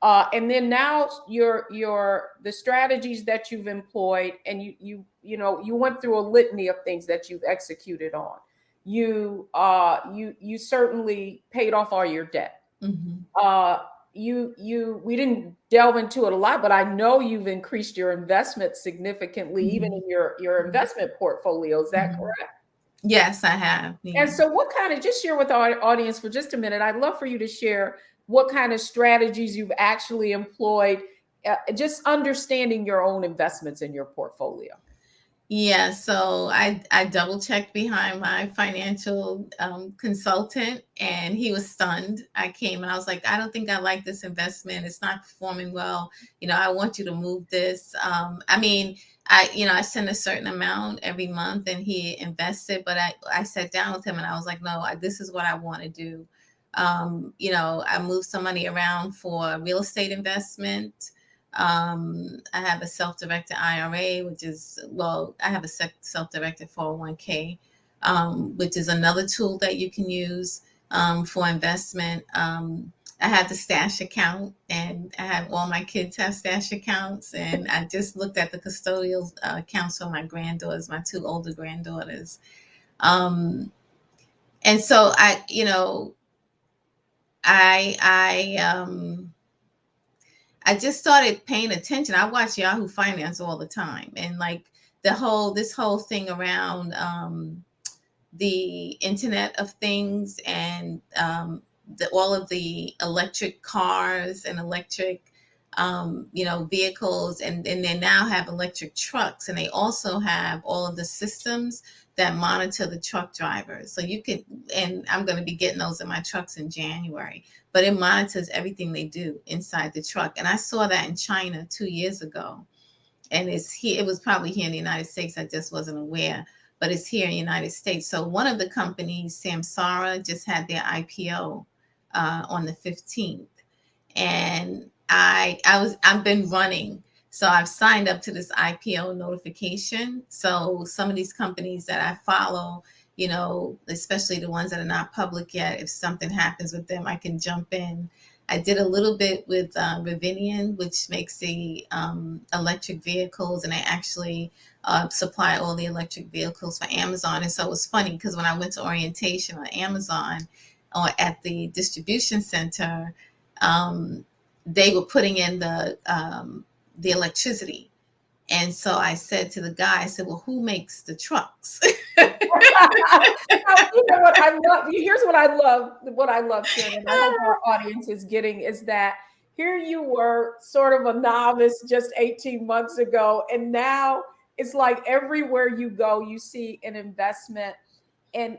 and then now the strategies that you've employed, and you went through a litany of things that you've executed on. You certainly paid off all your debt. We didn't delve into it a lot, but I know you've increased your investment significantly, even in your investment portfolio. Is that correct? Yes, I have. Yeah. And so just share with our audience for just a minute. I'd love for you to share what kind of strategies you've actually employed, just understanding your own investments in your portfolio. Yeah, so I double checked behind my financial consultant, and he was stunned. I came and I was like, I don't think I like this investment. It's not performing well. I want you to move this. I send a certain amount every month, and he invested. But I sat down with him and I was like, no, this is what I want to do. I moved some money around for real estate investment. I have a self-directed IRA, I have a self-directed 401k, which is another tool that you can use for investment. I have the stash account, and I have all my kids have stash accounts, and I just looked at the custodial accounts for my granddaughters, my two older granddaughters. And so I just started paying attention. I watch Yahoo Finance all the time, and like this whole thing around the Internet of Things, and all of the electric cars and electric vehicles, and they now have electric trucks, and they also have all of the systems that monitor the truck drivers. So you can, and I'm going to be getting those in my trucks in January, but it monitors everything they do inside the truck. And I saw that in China 2 years ago, and it was probably here in the United States. I just wasn't aware, but it's here in the United States. So one of the companies, Samsara, just had their IPO on the 15th, and I've been running. So I've signed up to this IPO notification. So some of these companies that I follow, especially the ones that are not public yet, if something happens with them, I can jump in. I did a little bit with Rivian, which makes the electric vehicles, and I actually supply all the electric vehicles for Amazon. And so it was funny because when I went to orientation on Amazon or at the distribution center, they were putting in the electricity. And so I said to the guy, I said, well, who makes the trucks? You know what I love? Here's what I love, Sharon, and I hope our audience is getting, is that here you were sort of a novice just 18 months ago, and now it's like everywhere you go, you see an investment. And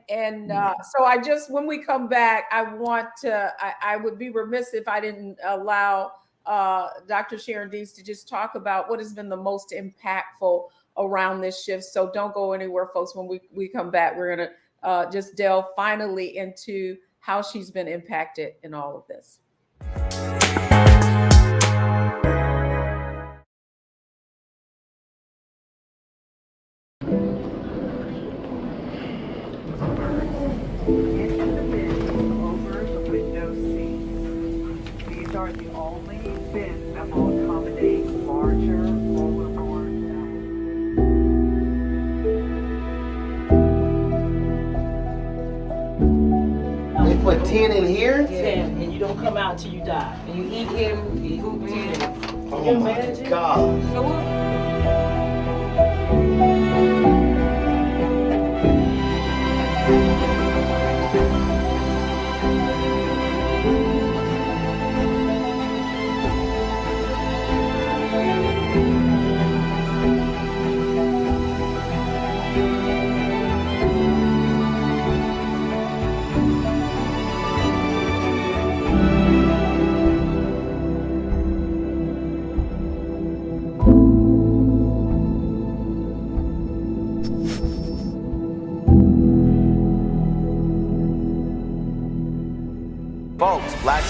so when we come back, I would be remiss if I didn't allow Dr. Sharon Dees to just talk about what has been the most impactful around this shift. So don't go anywhere, folks. When we come back, we're going to just delve finally into how she's been impacted in all of this. Are the only bins that will accommodate larger overboard. They put 10 in here? 10, and you don't come out till you die. And you eat him, you hoop him. Oh my God. So what?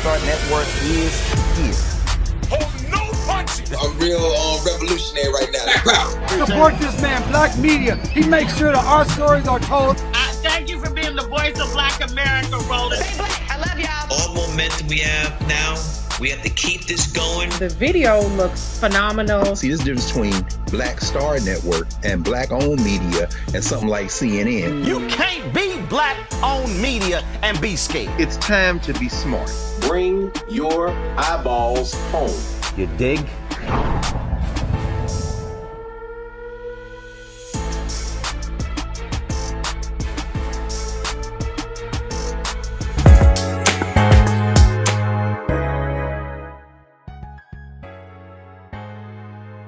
Start Network is here. Oh, no punches. I'm real revolutionary right now. Support this man, Black Media. He makes sure that our stories are told. Thank you for being the voice of Black America, Roland. Stay black. I love y'all. All momentum we have now, we have to keep this going. The video looks phenomenal. See, this difference between Black Star Network and Black-owned media and something like CNN. You can't be Black-owned media and be scared. It's time to be smart. Bring your eyeballs home. You dig?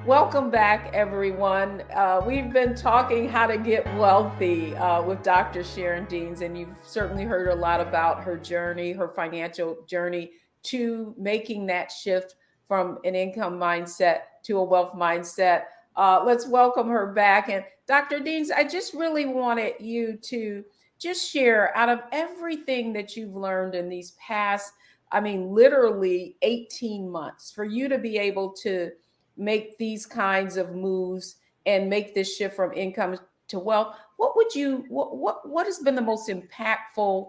Welcome back, everyone. We've been talking how to get wealthy with Dr. Sharon Deans, and you've certainly heard a lot about her journey, her financial journey to making that shift from an income mindset to a wealth mindset. Let's welcome her back. And Dr. Deans, I just really wanted you to just share, out of everything that you've learned in these past, literally 18 months, for you to be able to make these kinds of moves and make this shift from income to wealth, what has been the most impactful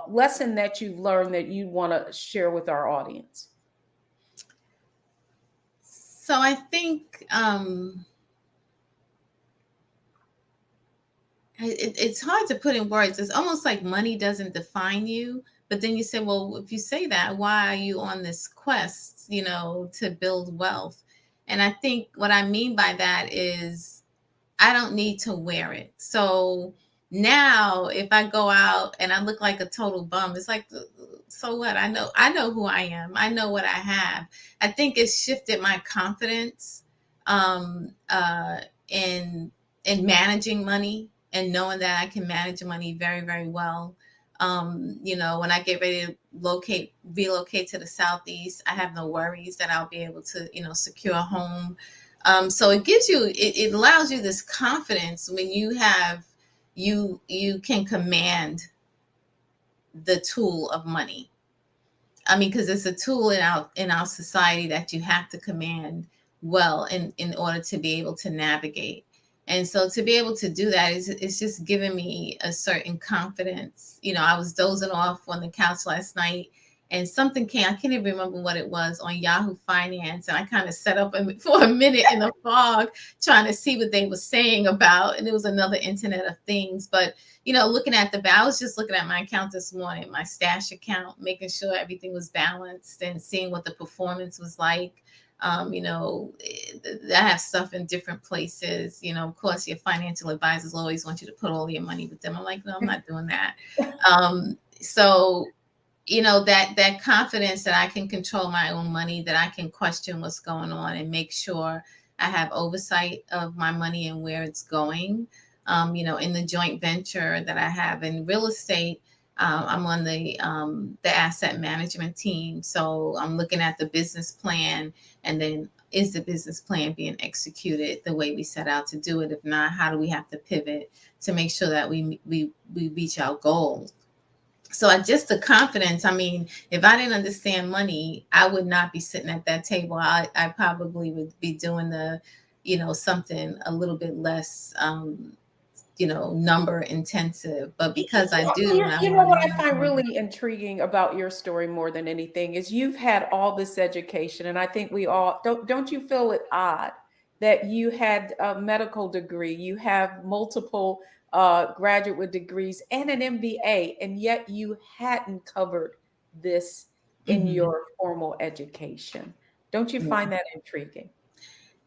lesson that you've learned that you want to share with our audience? So I think it's hard to put in words. It's almost like money doesn't define you. But then you say, well, if you say that, why are you on this quest, to build wealth? And I think what I mean by that is I don't need to wear it. So now if I go out and I look like a total bum, it's like, so what? I know who I am. I know what I have. I think it's shifted my confidence in managing money and knowing that I can manage money very, very well. When I get ready to relocate to the Southeast, I have no worries that I'll be able to, secure a home. So it allows you this confidence when you can command the tool of money. Because it's a tool in our society that you have to command well in order to be able to navigate. And so to be able to do that it's just giving me a certain confidence. I was dozing off on the couch last night and something came, I can't even remember what it was, on Yahoo Finance. And I kind of set up for a minute in the fog trying to see what they were saying about, and it was another Internet of Things. But, looking at I was just looking at my account this morning, my stash account, making sure everything was balanced and seeing what the performance was like. I have stuff in different places. Of course, your financial advisors always want you to put all your money with them. I'm like, no, I'm not doing that. So, that confidence that I can control my own money, that I can question what's going on and make sure I have oversight of my money and where it's going. In the joint venture that I have in real estate, I'm on the asset management team. So I'm looking at the business plan, and then is the business plan being executed the way we set out to do it? If not, how do we have to pivot to make sure that we reach our goals? So just the confidence. If I didn't understand money, I would not be sitting at that table. I probably would be doing something a little bit less number intensive, but because I do. What I find really intriguing about your story more than anything is you've had all this education, and I think we all don't you feel it odd that you had a medical degree, you have multiple graduate degrees and an MBA, and yet you hadn't covered this in your formal education. Don't you find that intriguing?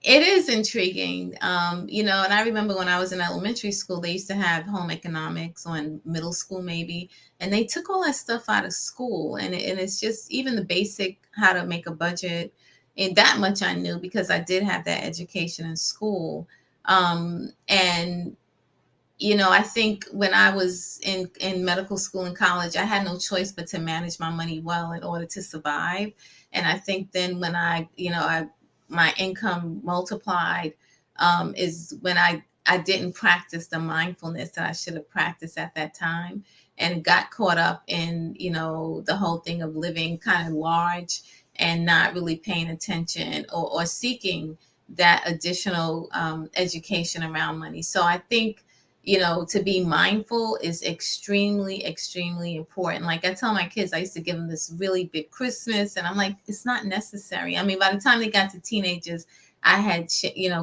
It is intriguing. And I remember when I was in elementary school, they used to have home economics, or in middle school maybe, and they took all that stuff out of school. And it's just even the basic how to make a budget, and that much I knew because I did have that education in school. I think when I was in medical school and college, I had no choice but to manage my money well in order to survive. And I think then when my income multiplied is when I I didn't practice the mindfulness that I should have practiced at that time, and got caught up in, the whole thing of living kind of large and not really paying attention or seeking that additional education around money. So I think, to be mindful is extremely, extremely important. Like I tell my kids, I used to give them this really big Christmas, and I'm like, it's not necessary. I mean, by the time they got to teenagers, I had,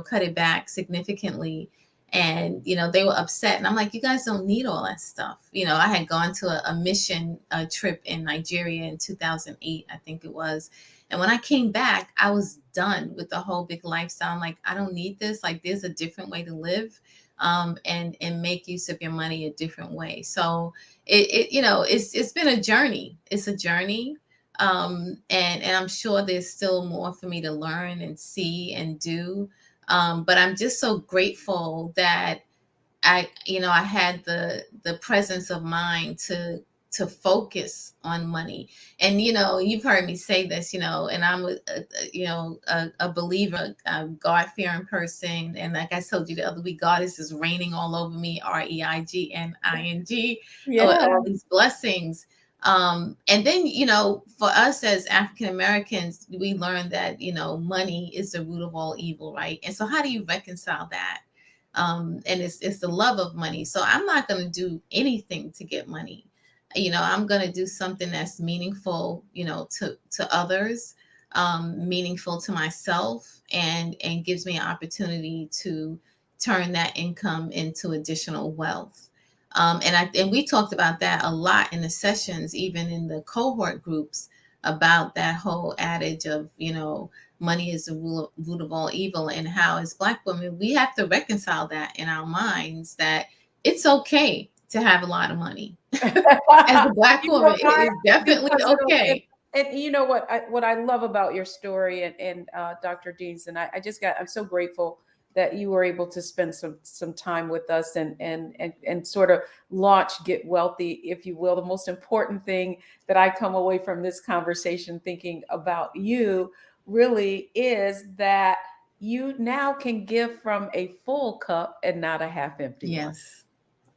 cut it back significantly. And, they were upset. And I'm like, you guys don't need all that stuff. I had gone to a mission trip in Nigeria in 2008, I think it was. And when I came back, I was done with the whole big lifestyle. I'm like, I don't need this. Like, there's a different way to live, and make use of your money a different way. So it's been a journey. It's a journey. And I'm sure there's still more for me to learn and see and do. But I'm just so grateful that I had the presence of mind to focus on money. And, you've heard me say this, and I'm a believer, a God-fearing person. And like I told you the other week, God is just raining all over me, REIGNING, all these blessings. And then, for us as African Americans, we learned that, money is the root of all evil, right? And so how do you reconcile that? And it's the love of money. So I'm not going to do anything to get money. I'm going to do something that's meaningful, to others, meaningful to myself, and gives me an opportunity to turn that income into additional wealth. And we talked about that a lot in the sessions, even in the cohort groups, about that whole adage of, money is the root of all evil, and how as Black women, we have to reconcile that in our minds, that it's okay to have a lot of money. As a Black woman, it is definitely okay. And you know what I love about your story and Dr. Deans, and I'm so grateful that you were able to spend some time with us and sort of launch Get Wealthy, if you will. The most important thing that I come away from this conversation thinking about you really is that you now can give from a full cup and not a half empty one. Yes,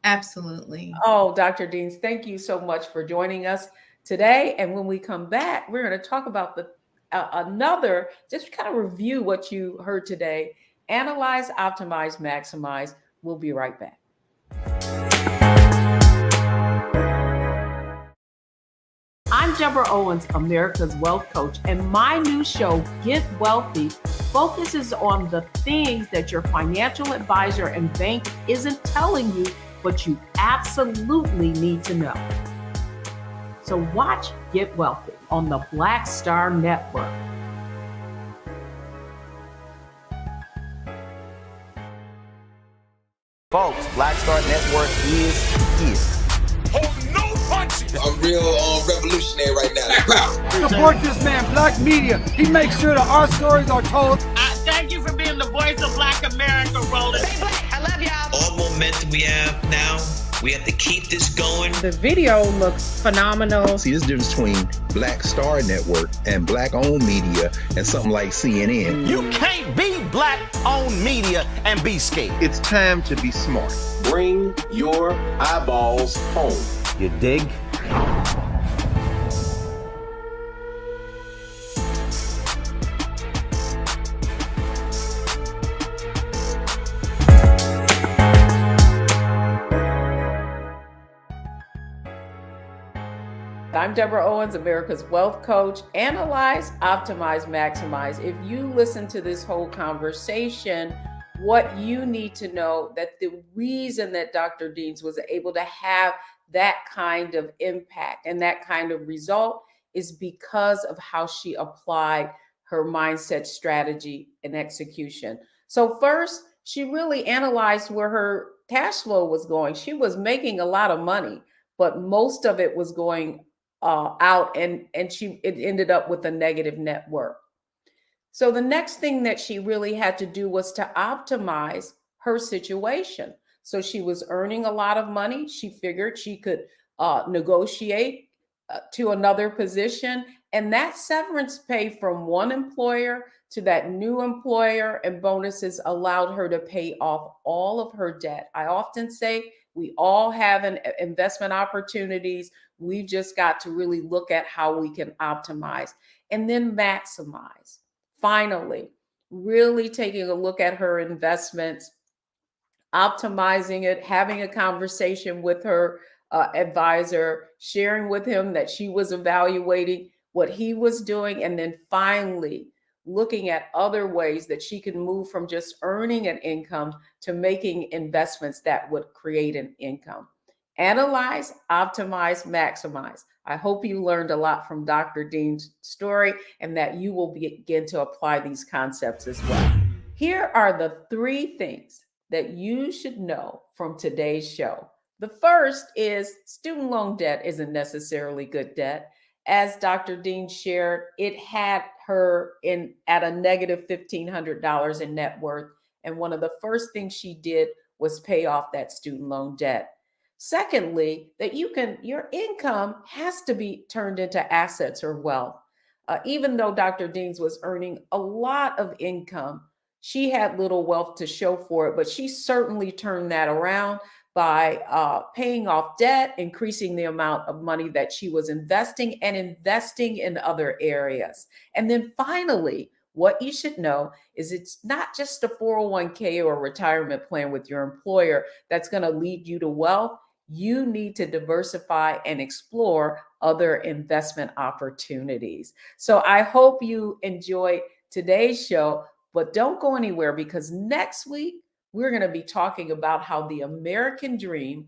absolutely. Oh, Dr. Deans, thank you so much for joining us today. And when we come back, we're going to talk about just kind of review what you heard today. Analyze, optimize, maximize. We'll be right back. I'm Deborah Owens, America's Wealth Coach, and my new show, Get Wealthy, focuses on the things that your financial advisor and bank isn't telling you, but you absolutely need to know. So watch Get Wealthy on the Black Star Network. Folks, Black Star Network is here. Oh, no punches! I'm real revolutionary right now. Support this man, Black Media. He makes sure that our stories are told. Thank you for being the voice of Black America, Roland. Stay Black. I love y'all. All momentum we have now, we have to keep this going. The video looks phenomenal. See, there's a difference between Black Star Network and Black-owned media and something like CNN. You can't be Black-owned media and be scared. It's time to be smart. Bring your eyeballs home. You dig? I'm Deborah Owens, America's Wealth Coach. Analyze, optimize, maximize. If you listen to this whole conversation, what you need to know that the reason that Dr. Deans was able to have that kind of impact and that kind of result is because of how she applied her mindset, strategy, and execution. So first, she really analyzed where her cash flow was going. She was making a lot of money, but most of it was going out, and it ended up with a negative net worth. So the next thing that she really had to do was to optimize her situation. So she was earning a lot of money. She figured she could negotiate to another position, and that severance pay from one employer to that new employer, and bonuses allowed her to pay off all of her debt. I often say we all have an investment opportunities. We've just got to really look at how we can optimize and then maximize. Finally, really taking a look at her investments, optimizing it, having a conversation with her advisor, sharing with him that she was evaluating what he was doing, and then finally looking at other ways that she can move from just earning an income to making investments that would create an income. Analyze, optimize, maximize. I hope you learned a lot from Dr. Dean's story and that you will begin to apply these concepts as well. Here are the 3 things that you should know from today's show. The first is student loan debt isn't necessarily good debt. As Dr. Dean shared, it had her at a negative $1,500 in net worth. And one of the first things she did was pay off that student loan debt. Secondly, that your income has to be turned into assets or wealth. Even though Dr. Dean's was earning a lot of income, she had little wealth to show for it, but she certainly turned that around by paying off debt, increasing the amount of money that she was investing, and investing in other areas. And then finally, what you should know is it's not just a 401k or a retirement plan with your employer that's going to lead you to wealth. You need to diversify and explore other investment opportunities. So I hope you enjoyed today's show, but don't go anywhere, because next week we're going to be talking about how the American dream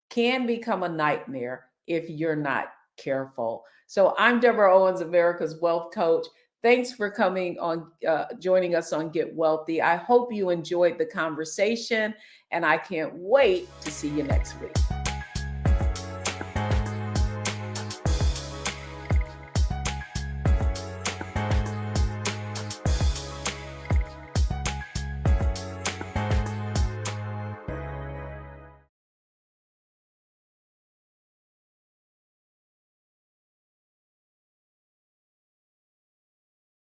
can become a nightmare if you're not careful. So I'm Deborah Owens, America's Wealth Coach. Thanks for coming on, joining us on Get Wealthy. I hope you enjoyed the conversation, and I can't wait to see you next week.